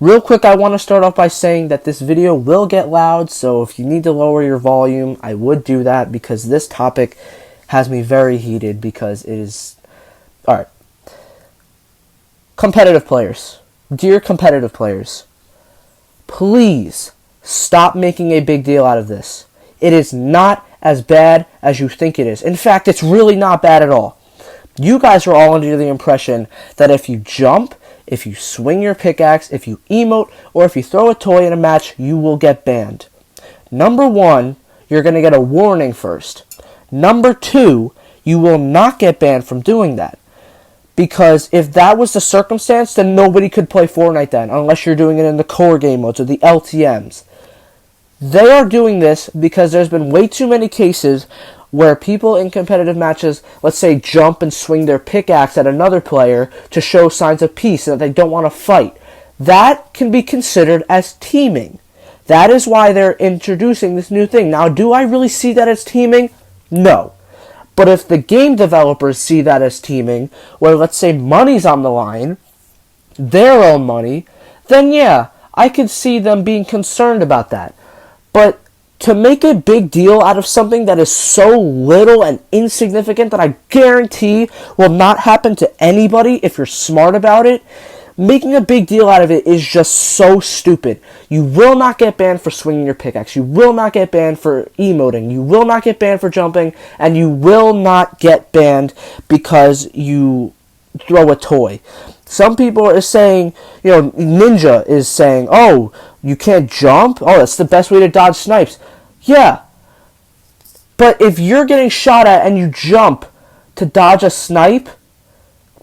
Real quick, I want to start off by saying that this video will get loud, so if you need to lower your volume, I would do that because this topic has me very heated because it is... Alright. Competitive players. Dear competitive players, please stop making a big deal out of this. It is not as bad as you think it is. In fact, it's really not bad at all. You guys are all under the impression that if you jump, if you swing your pickaxe, if you emote, or if you throw a toy in a match, you will get banned. Number one, you're going to get a warning first. Number two, you will not get banned from doing that. Because if that was the circumstance, then nobody could play Fortnite then, unless you're doing it in the core game modes or the LTMs. They are doing this because there's been way too many cases where people in competitive matches, let's say, jump and swing their pickaxe at another player to show signs of peace and that they don't want to fight. That can be considered as teaming. That is why they're introducing this new thing. Now, do I really see that as teaming? No. But if the game developers see that as teaming, where let's say money's on the line, their own money, then yeah, I could see them being concerned about that. But to make a big deal out of something that is so little and insignificant that I guarantee will not happen to anybody if you're smart about it, making a big deal out of it is just so stupid. You will not get banned for swinging your pickaxe. You will not get banned for emoting. You will not get banned for jumping. And you will not get banned because you throw a toy. Some people are saying, Ninja is saying, oh, you can't jump? Oh, that's the best way to dodge snipes. Yeah. But if you're getting shot at and you jump to dodge a snipe,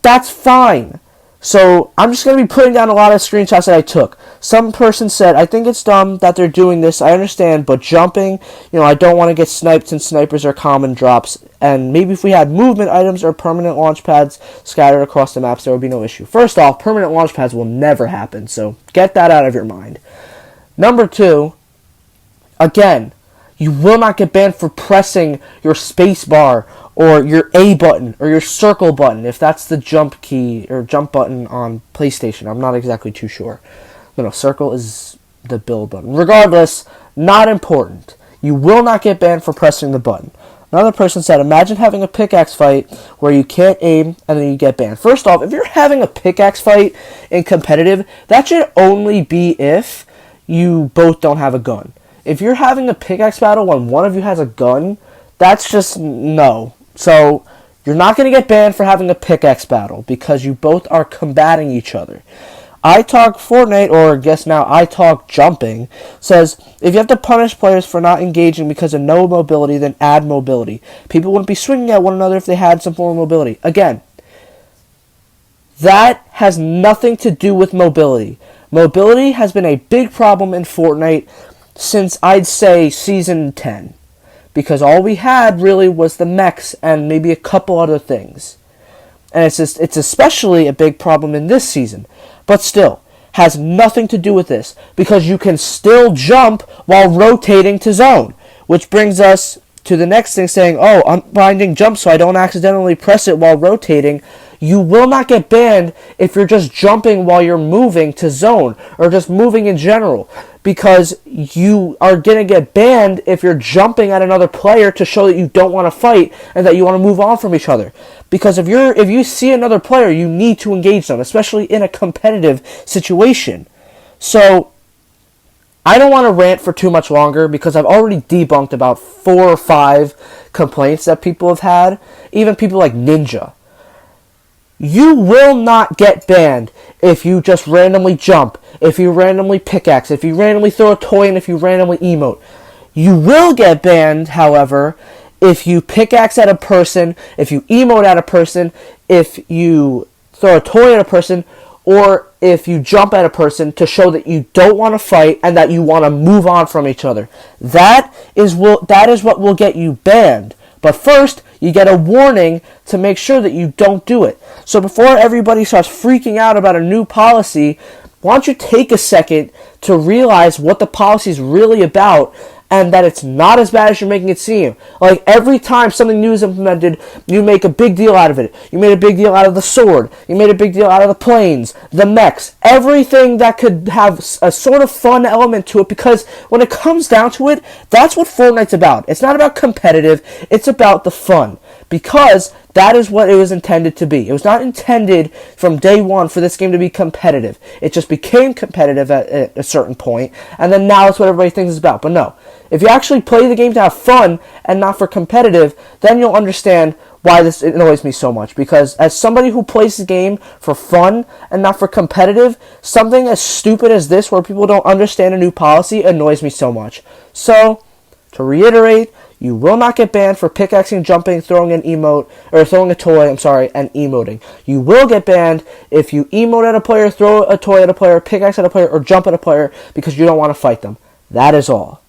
that's fine. So I'm just going to be putting down a lot of screenshots that I took. Some person said, I think it's dumb that they're doing this. I understand, but jumping, I don't want to get sniped since snipers are common drops. And maybe if we had movement items or permanent launch pads scattered across the maps, there would be no issue. First off, permanent launch pads will never happen, so get that out of your mind. Number two, again, you will not get banned for pressing your space bar or your A button or your circle button if that's the jump key or jump button on PlayStation. I'm not exactly too sure. No, circle is the build button. Regardless, not important. You will not get banned for pressing the button. Another person said, imagine having a pickaxe fight where you can't aim and then you get banned. First off, if you're having a pickaxe fight in competitive, that should only be if you both don't have a gun. If you're having a pickaxe battle when one of you has a gun, that's just no. So, you're not going to get banned for having a pickaxe battle because you both are combating each other. I Talk Fortnite, or guess now I Talk Jumping, says, if you have to punish players for not engaging because of no mobility, then add mobility. People wouldn't be swinging at one another if they had some form of mobility. Again, that has nothing to do with mobility. Mobility has been a big problem in Fortnite since, I'd say, Season 10. Because all we had really was the mechs and maybe a couple other things. And it's especially a big problem in this season. But still, has nothing to do with this. Because you can still jump while rotating to zone. Which brings us to the next thing saying, oh, unbinding jump so I don't accidentally press it while rotating. You will not get banned if you're just jumping while you're moving to zone. Or just moving in general. Because you are going to get banned if you're jumping at another player to show that you don't want to fight and that you want to move on from each other. Because if you see another player, you need to engage them, especially in a competitive situation. So, I don't want to rant for too much longer because I've already debunked about 4 or 5 complaints that people have had. Even people like Ninja. You will not get banned if you just randomly jump, if you randomly pickaxe, if you randomly throw a toy, and if you randomly emote. You will get banned, however, if you pickaxe at a person, if you emote at a person, if you throw a toy at a person, or if you jump at a person to show that you don't want to fight and that you want to move on from each other. That is what will get you banned. But first, you get a warning to make sure that you don't do it. So before everybody starts freaking out about a new policy, why don't you take a second to realize what the policy is really about and that it's not as bad as you're making it seem. Like, every time something new is implemented, you make a big deal out of it. You made a big deal out of the sword. You made a big deal out of the planes, the mechs, everything that could have a sort of fun element to it, because when it comes down to it, that's what Fortnite's about. It's not about competitive, it's about the fun, because that is what it was intended to be. It was not intended from day one for this game to be competitive. It just became competitive at a certain point, and then now it's what everybody thinks it's about. But no, if you actually play the game to have fun and not for competitive, then you'll understand why this annoys me so much. Because as somebody who plays the game for fun and not for competitive, something as stupid as this, where people don't understand a new policy, annoys me so much. So, to reiterate, you will not get banned for pickaxing, jumping, throwing an emote, or throwing a toy, and emoting. You will get banned if you emote at a player, throw a toy at a player, pickaxe at a player, or jump at a player because you don't want to fight them. That is all.